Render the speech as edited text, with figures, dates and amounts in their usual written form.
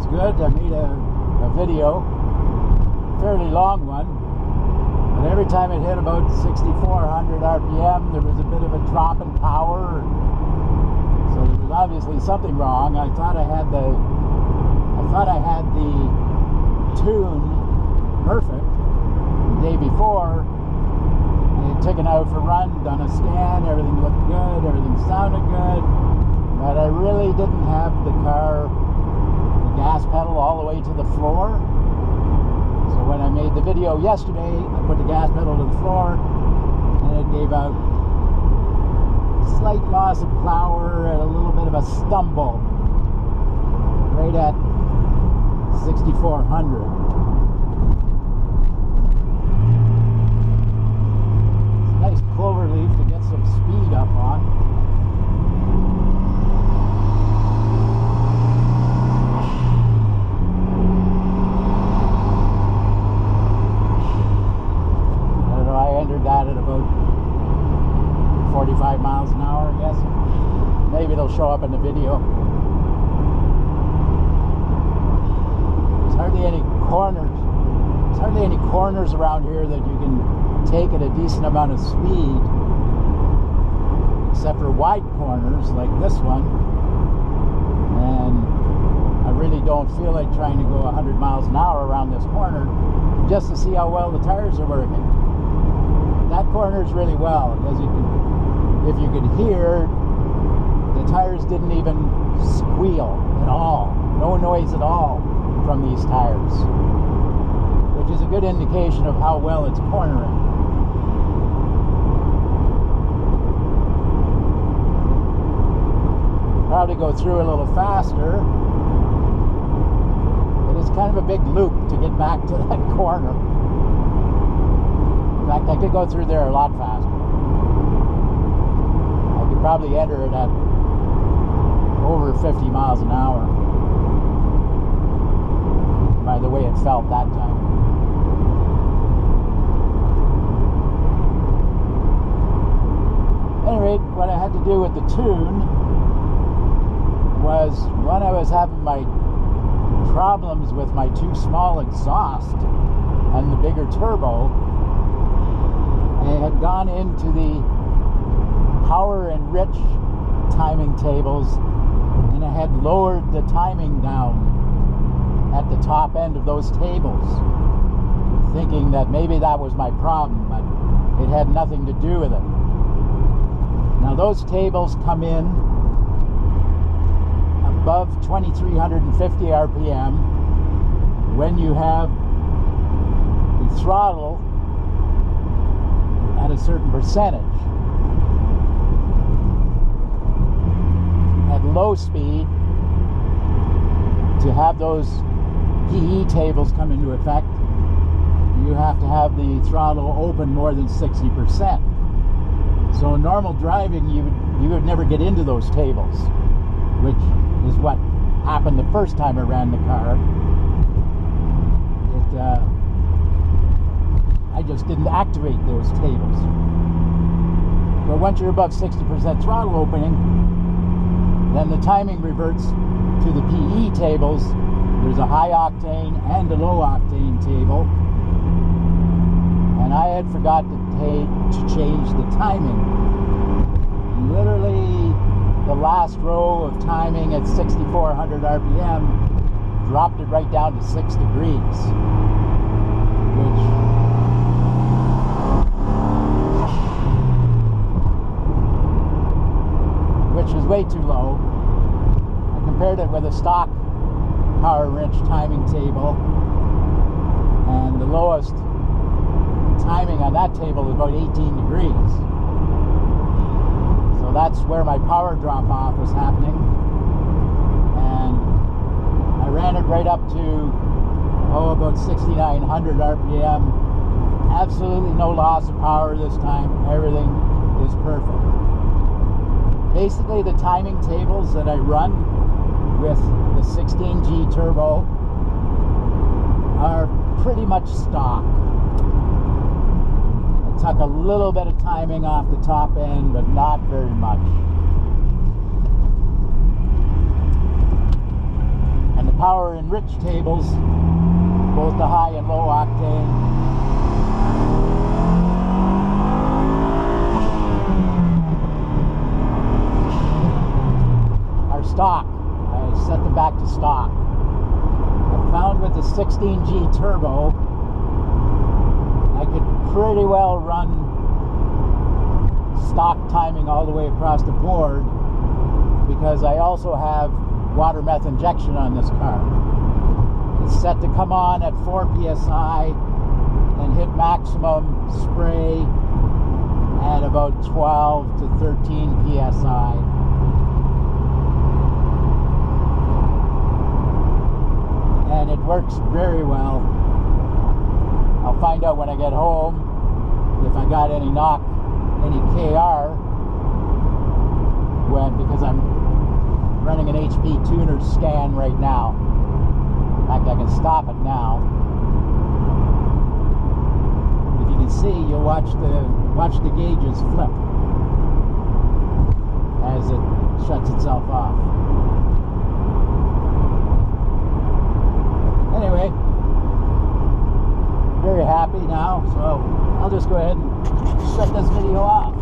was good. I made a video, fairly long one, but every time it hit about 6,400 RPM, there was a bit of a drop in power. So there was obviously something wrong. I thought I had the tune perfect the day before. I had taken out for a run, done a scan, everything looked good, everything sounded good, but I really didn't have the gas pedal all the way to the floor. So when I made the video yesterday, I put the gas pedal to the floor and it gave out slight loss of power and a little bit of a stumble right at 6,400. It's a nice clover leaf to get some speed up on. I don't know, I entered that at about 45 miles an hour, I guess. Maybe it'll show up in the video. There's hardly any corners. There's hardly any corners around here that you can take at a decent amount of speed, except for wide corners like this one. And I really don't feel like trying to go 100 miles an hour around this corner just to see how well the tires are working. That corner is really well, as you can. If you could hear, the tires didn't even squeal at all. No noise at all from these tires, which is a good indication of how well it's cornering. Probably go through a little faster, but it's kind of a big loop to get back to that corner. In fact, I could go through there a lot faster. Probably enter it at over 50 miles an hour by the way it felt that time. Anyway, what I had to do with the tune was when I was having my problems with my too small exhaust and the bigger turbo, I had gone into the power and rich timing tables and I had lowered the timing down at the top end of those tables, thinking that maybe that was my problem, but it had nothing to do with it. Now those tables come in above 2,350 RPM when you have the throttle at a certain percentage. Low speed, to have those PE tables come into effect, you have to have the throttle open more than 60%. So in normal driving, you would never get into those tables, which is what happened the first time I ran the car. I just didn't activate those tables. But once you're above 60% throttle opening, then the timing reverts to the PE tables. There's a high octane and a low octane table. And I had forgot to change the timing. Literally, the last row of timing at 6,400 RPM dropped it right down to 6 degrees, which is way too low. I compared it with a stock power wrench timing table, and the lowest timing on that table is about 18 degrees. So that's where my power drop off was happening, and I ran it right up to about 6,900 RPM. Absolutely no loss of power this time. Everything is perfect. Basically, the timing tables that I run with the 16G turbo are pretty much stock. I took a little bit of timing off the top end, but not very much. And the power enriched tables, both the high and low octane. Stock. I set them back to stock. I found with the 16G turbo, I could pretty well run stock timing all the way across the board, because I also have water meth injection on this car. It's set to come on at 4 psi and hit maximum spray at about 12 to 13 psi. And it works very well. I'll find out when I get home if I got any knock, any KR, because I'm running an HP tuner scan right now. In fact, I can stop it now. If you can see, you'll watch the gauges flip as it shuts itself off. Anyway, very happy now, so I'll just go ahead and shut this video off.